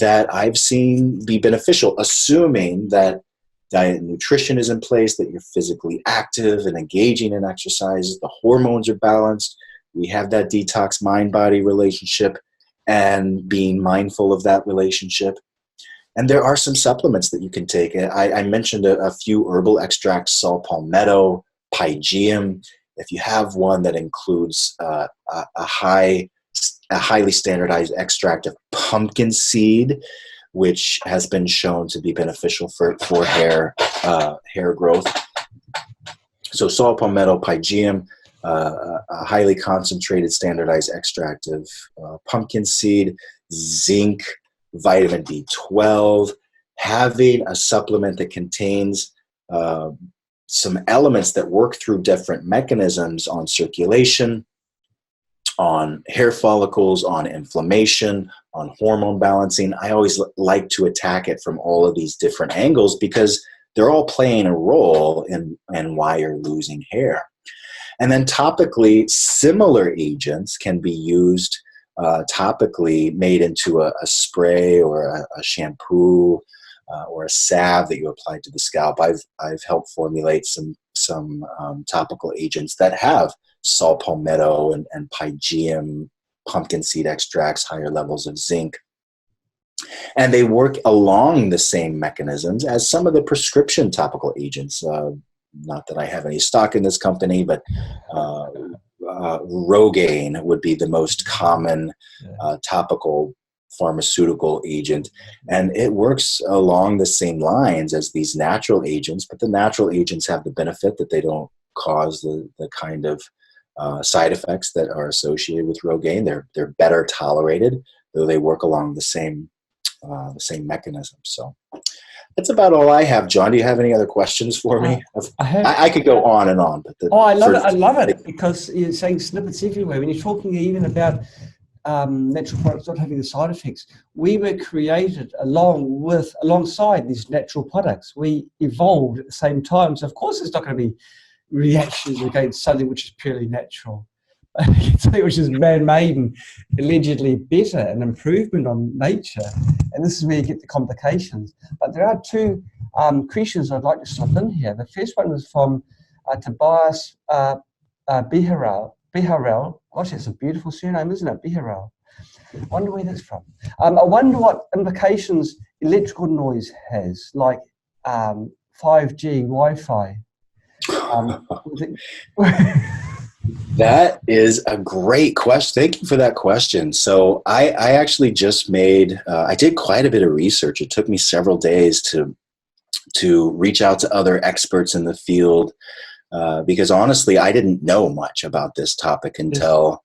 [SPEAKER 2] that I've seen be beneficial, assuming that diet and nutrition is in place, that you're physically active and engaging in exercise, the hormones are balanced, we have that detox mind-body relationship, and being mindful of that relationship. And there are some supplements that you can take. I mentioned a few herbal extracts, saw palmetto, pygeum. If you have one that includes a highly standardized extract of pumpkin seed, which has been shown to be beneficial for hair growth. So saw palmetto, pygeum, a highly concentrated standardized extract of pumpkin seed, zinc, vitamin B12, having a supplement that contains some elements that work through different mechanisms on circulation, on hair follicles, on inflammation, on hormone balancing. I always like to attack it from all of these different angles because they're all playing a role in why you're losing hair. And then topically, similar agents can be used topically, made into a spray or a shampoo or a salve that you apply to the scalp. I've helped formulate some topical agents that have saw palmetto and pygeum, pumpkin seed extracts, higher levels of zinc. And they work along the same mechanisms as some of the prescription topical agents. Not that I have any stock in this company, but Rogaine would be the most common topical pharmaceutical agent, and it works along the same lines as these natural agents, but the natural agents have the benefit that they don't cause the kind of side effects that are associated with Rogaine. They're better tolerated, though they work along the same mechanism. So that's about all I have. John, do you have any other questions for me? I could go on and on. But
[SPEAKER 1] I love it because you're saying snippets everywhere. When you're talking even about natural products not having the side effects, we were created alongside these natural products. We evolved at the same time. So of course there's not going to be reactions against something which is purely natural. Something which is man-made and allegedly better, an improvement on nature. And this is where you get the complications. But there are two questions I'd like to slip in here. The first one is from Tobias Biharel. Gosh, that's a beautiful surname, isn't it? Biharel. I wonder where that's from. I wonder what implications electrical noise has, like 5G, Wi-Fi.
[SPEAKER 2] That is a great question. Thank you for that question. So I actually just I did quite a bit of research. It took me several days to reach out to other experts in the field because honestly, I didn't know much about this topic until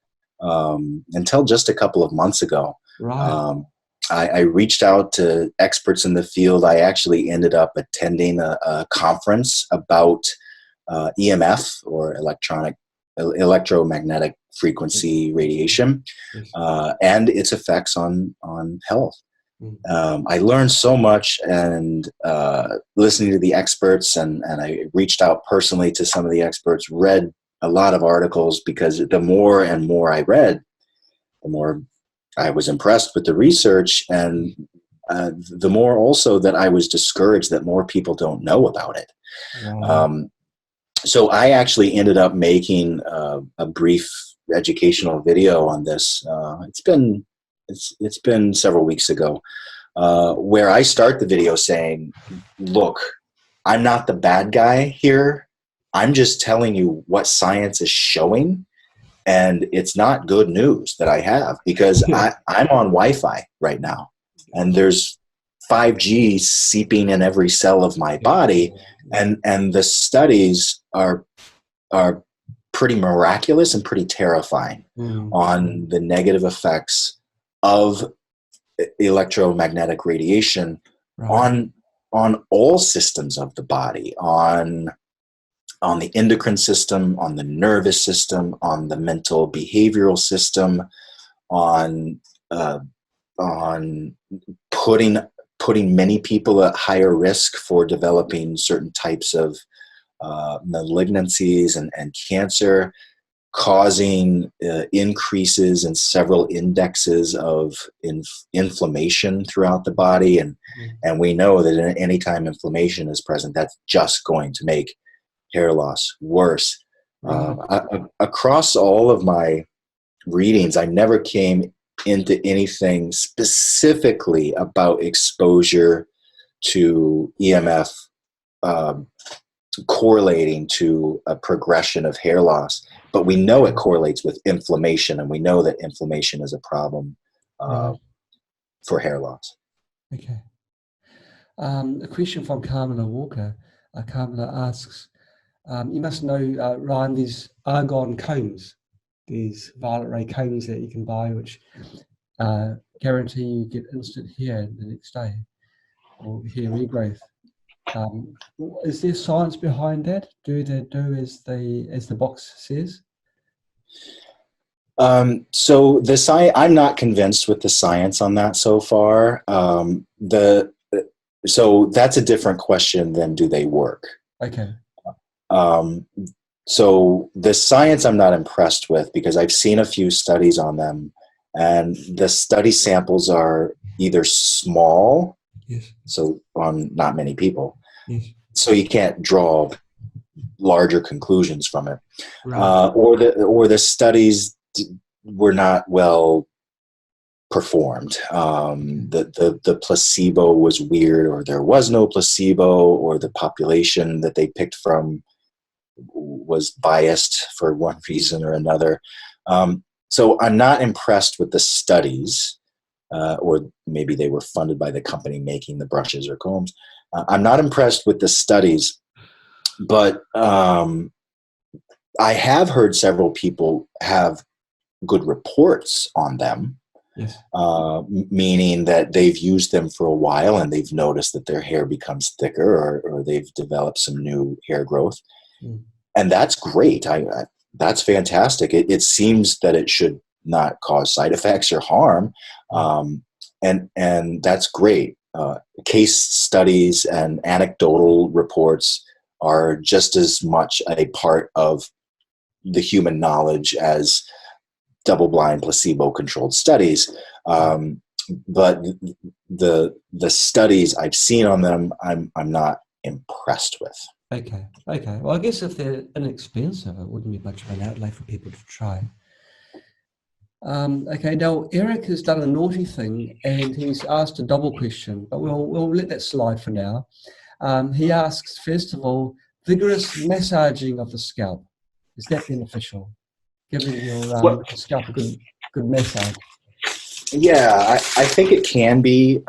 [SPEAKER 2] just a couple of months ago.
[SPEAKER 1] Right.
[SPEAKER 2] I reached out to experts in the field. I actually ended up attending a conference about EMF, or electromagnetic frequency radiation, and its effects on health. I learned so much, and listening to the experts, and I reached out personally to some of the experts, read a lot of articles, because the more and more I read, the more I was impressed with the research, and the more also that I was discouraged that more people don't know about it. Wow. So I actually ended up making a brief educational video on this. It's been several weeks ago, where I start the video saying, "Look, I'm not the bad guy here. I'm just telling you what science is showing, and it's not good news that I have, because I'm on Wi-Fi right now, and there's 5G seeping in every cell of my body, and the studies are pretty miraculous and pretty terrifying on the negative effects of electromagnetic radiation on all systems of the body, on the endocrine system, on the nervous system, on the mental behavioral system, on putting many people at higher risk for developing certain types of malignancies and cancer, causing increases in several indexes of inflammation throughout the body. And we know that anytime inflammation is present, that's just going to make hair loss worse. Across all of my readings, I never came into anything specifically about exposure to EMF correlating to a progression of hair loss. But we know it correlates with inflammation, and we know that inflammation is a problem for hair loss.
[SPEAKER 1] Okay. A question from Carmela Walker. Carmela asks, you must know, Ryan, these argon cones, these violet ray cones that you can buy, which guarantee you get instant hair the next day, or hair regrowth. Is there science behind that? Do they do as the box says?
[SPEAKER 2] So I'm not convinced with the science on that so far. So that's a different question than do they work?
[SPEAKER 1] Okay.
[SPEAKER 2] So the science I'm not impressed with, because I've seen a few studies on them, and the study samples are either small, so on not many people, so you can't draw larger conclusions from it, or the studies were not well performed. The placebo was weird, or there was no placebo, or the population that they picked from was biased for one reason or another. So I'm not impressed with the studies, or maybe they were funded by the company making the brushes or combs. I'm not impressed with the studies, but I have heard several people have good reports on them, meaning that they've used them for a while and they've noticed that their hair becomes thicker, or they've developed some new hair growth. And that's great. That's fantastic. It seems that it should not cause side effects or harm. And that's great. Case studies and anecdotal reports are just as much a part of the human knowledge as double-blind placebo-controlled studies. But the studies I've seen on them, I'm not impressed with.
[SPEAKER 1] Okay. Well, I guess if they're inexpensive, it wouldn't be much of an outlay for people to try. Okay, now Eric has done a naughty thing and he's asked a double question, but we'll let that slide for now. He asks, first of all, vigorous massaging of the scalp, is that beneficial? Giving your scalp a good massage?
[SPEAKER 2] Yeah, I think it can be,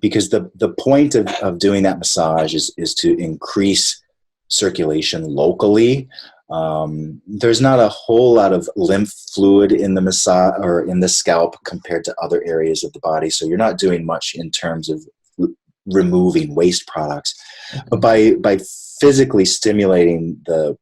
[SPEAKER 2] because the point of doing that massage is to increase circulation locally. There's not a whole lot of lymph fluid in the massage or in the scalp compared to other areas of the body, so you're not doing much in terms of removing waste products. But by physically stimulating the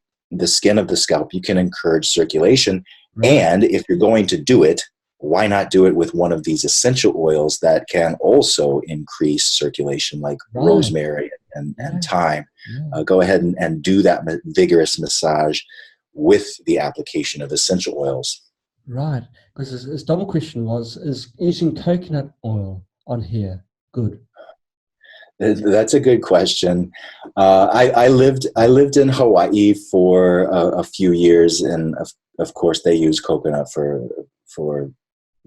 [SPEAKER 2] skin of the scalp, you can encourage circulation. And if you're going to do it, why not do it with one of these essential oils that can also increase circulation, like rosemary and thyme? Go ahead and do that vigorous massage with the application of essential oils. Right,
[SPEAKER 1] because his double question was, is using coconut oil on hair good?
[SPEAKER 2] That's a good question. I lived in Hawaii for a few years, and of course they use coconut for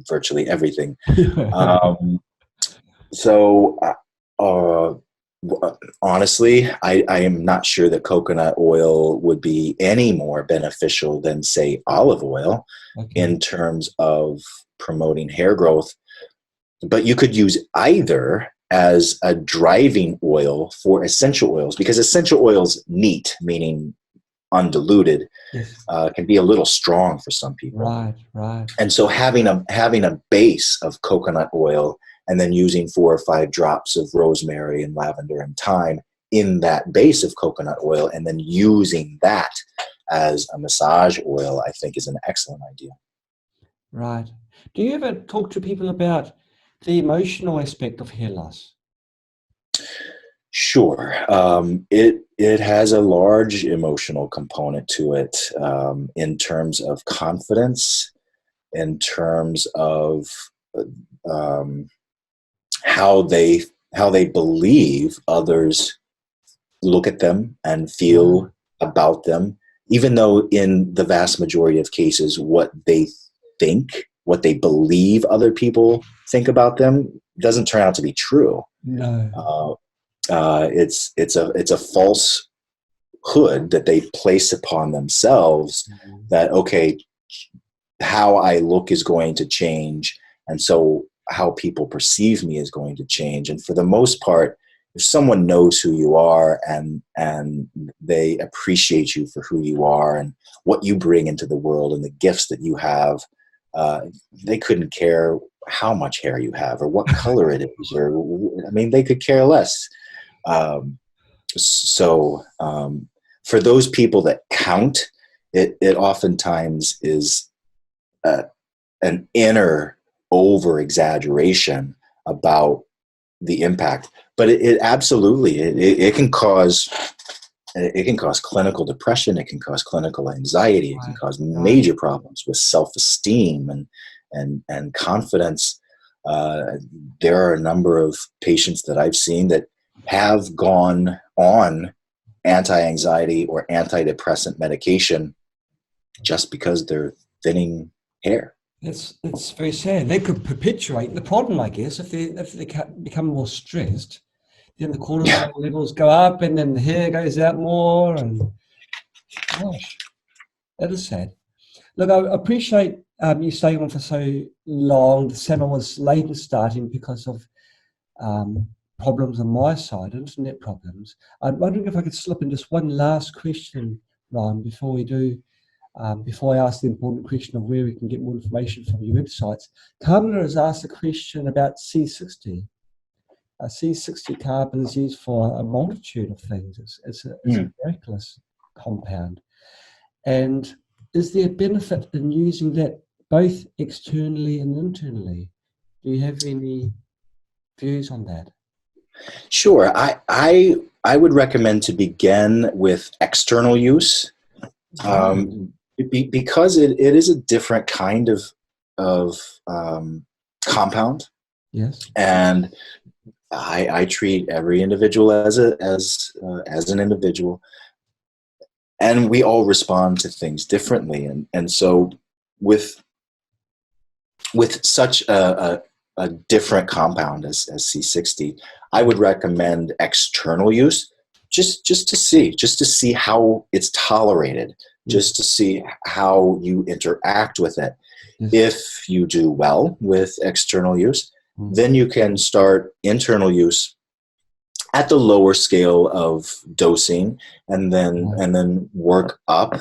[SPEAKER 2] virtually everything. So honestly, I am not sure that coconut oil would be any more beneficial than, say, olive oil in terms of promoting hair growth. But you could use either as a driving oil for essential oils, because essential oils, neat, meaning undiluted,
[SPEAKER 1] Yes.
[SPEAKER 2] can be a little strong for some people.
[SPEAKER 1] Right, right.
[SPEAKER 2] And so having a base of coconut oil and then using 4 or 5 drops of rosemary and lavender and thyme in that base of coconut oil, and then using that as a massage oil, I think is an excellent idea.
[SPEAKER 1] Right. Do you ever talk to people about the emotional aspect of hair loss?
[SPEAKER 2] Sure. It has a large emotional component to it, in terms of confidence, in terms of um, how they believe others look at them and feel about them, even though in the vast majority of cases what they think, what they believe other people think about them doesn't turn out to be true.
[SPEAKER 1] No.
[SPEAKER 2] It's a falsehood that they place upon themselves, that, okay, how I look is going to change, and so how people perceive me is going to change. And for the most part, if someone knows who you are and they appreciate you for who you are and what you bring into the world and the gifts that you have, they couldn't care how much hair you have or what color it is, or, I mean, they could care less. For those people that count, it oftentimes is an inner over exaggeration about the impact, but it absolutely it can cause clinical depression. It can cause clinical anxiety. It can cause major problems with self-esteem and confidence. There are a number of patients that I've seen that have gone on anti-anxiety or antidepressant medication just because they're thinning hair.
[SPEAKER 1] It's very sad. They could perpetuate the problem, I guess, if they become more stressed. Then the cortisol levels go up, and then the hair goes out more. And gosh, that is sad. Look, I appreciate you staying on for so long. The summer was late in starting because of problems on my side, internet problems. I'm wondering if I could slip in just one last question, Ryan, before we do. Before I ask the important question of where we can get more information from your websites. Carmela has asked a question about C60. C60 carbon is used for a multitude of things. It's a miraculous compound. And is there benefit in using that both externally and internally? Do you have any views on that?
[SPEAKER 2] Sure. I would recommend to begin with external use. Because it is a different kind of compound.
[SPEAKER 1] Yes.
[SPEAKER 2] And I treat every individual as an individual, and we all respond to things differently. And so with such a different compound as C60, I would recommend external use, just to see how it's tolerated. Just to see how you interact with it. If you do well with external use, then you can start internal use at the lower scale of dosing, and then work up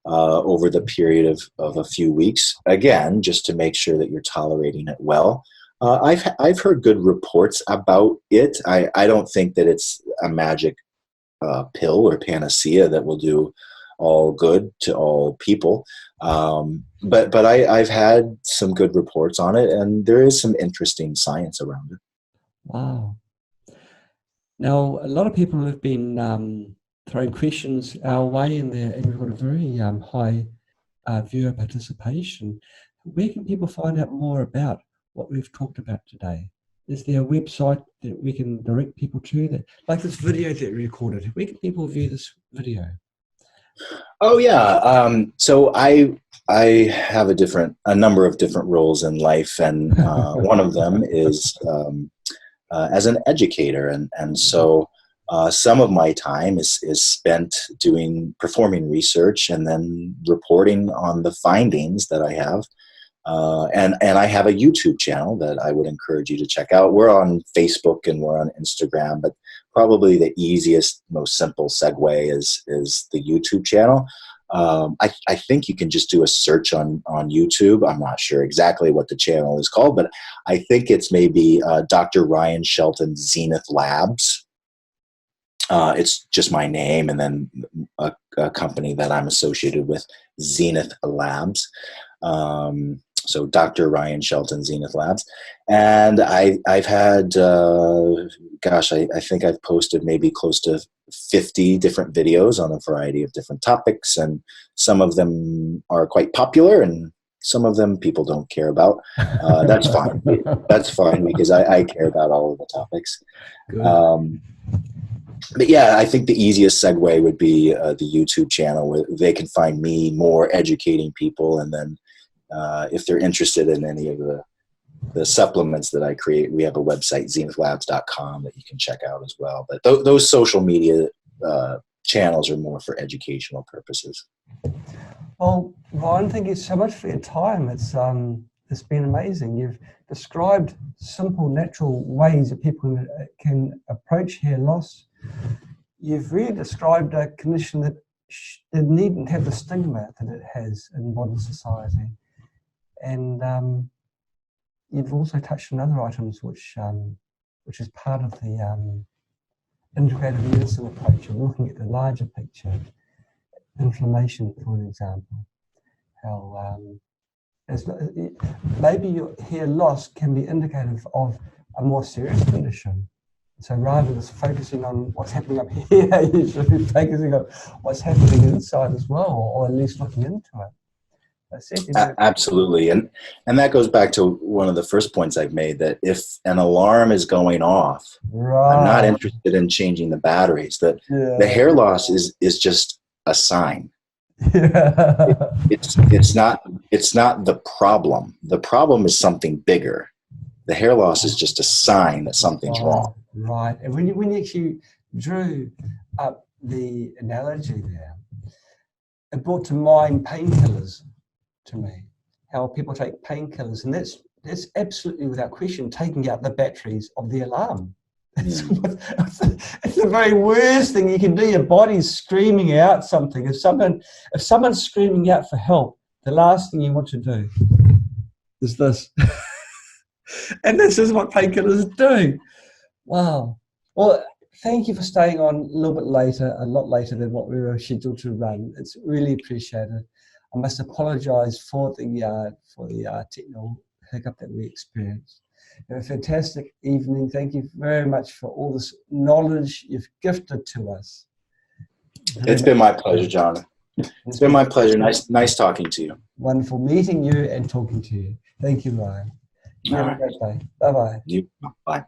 [SPEAKER 2] over the period of a few weeks, again, just to make sure that you're tolerating it well. I've heard good reports about it. I don't think that it's a magic pill or panacea that will do all good to all people. But I've had some good reports on it, and there is some interesting science around it.
[SPEAKER 1] Wow. Now, a lot of people have been throwing questions our way, and we've got a very high viewer participation. Where can people find out more about what we've talked about today? Is there a website that we can direct people to, that, like this video that we recorded? Where can people view this video?
[SPEAKER 2] Oh yeah. So I have a number of different roles in life, and one of them is as an educator, and so some of my time is spent performing research and then reporting on the findings that I have. And I have a YouTube channel that I would encourage you to check out. We're on Facebook and we're on Instagram, but probably the easiest, most simple segue is the YouTube channel. I think you can just do a search on YouTube. I'm not sure exactly what the channel is called, but I think it's maybe Dr. Ryan Shelton Zenith Labs. It's just my name and then a company that I'm associated with, Zenith Labs. So Dr. Ryan Shelton, Zenith Labs. And I've had, I think I've posted maybe close to 50 different videos on a variety of different topics. And some of them are quite popular and some of them people don't care about. That's fine. That's fine because I care about all of the topics. But yeah, I think the easiest segue would be the YouTube channel where they can find me more educating people. And then if they're interested in any of the supplements that I create, we have a website, zenithlabs.com, that you can check out as well. But those social media channels are more for educational purposes.
[SPEAKER 1] Well, Ryan, thank you so much for your time. It's been amazing. You've described simple, natural ways that people can approach hair loss. You've really described a condition that needn't have the stigma that it has in modern society. And you've also touched on other items which is part of the integrative medicine approach. You're looking at the larger picture. Inflammation, for an example. How maybe your hair loss can be indicative of a more serious condition. So rather than focusing on what's happening up here, you should be focusing on what's happening inside as well, or at least looking into it.
[SPEAKER 2] Absolutely. And that goes back to one of the first points I've made, that if an alarm is going off, I'm not interested in changing the batteries. The hair loss is just a sign. It's not the problem. The problem is something bigger. The hair loss is just a sign that something's wrong.
[SPEAKER 1] Right. And when you actually drew up the analogy there, it brought to mind painkillers to me. How people take painkillers, and that's absolutely without question taking out the batteries of the alarm. It's the very worst thing you can do. Your body's screaming out something. If someone's screaming out for help, the last thing you want to do is this. And this is what painkillers do. Wow. Well, thank you for staying on a little bit later, a lot later than what we were scheduled to run. It's really appreciated. I must apologize for the technical hiccup that we experienced. Have a fantastic evening. Thank you very much for all this knowledge you've gifted to us.
[SPEAKER 2] It's been my pleasure, John. It's been my pleasure. Nice talking to you.
[SPEAKER 1] Wonderful meeting you and talking to you. Thank you, Ryan. You have a great day. Bye-bye.
[SPEAKER 2] Bye.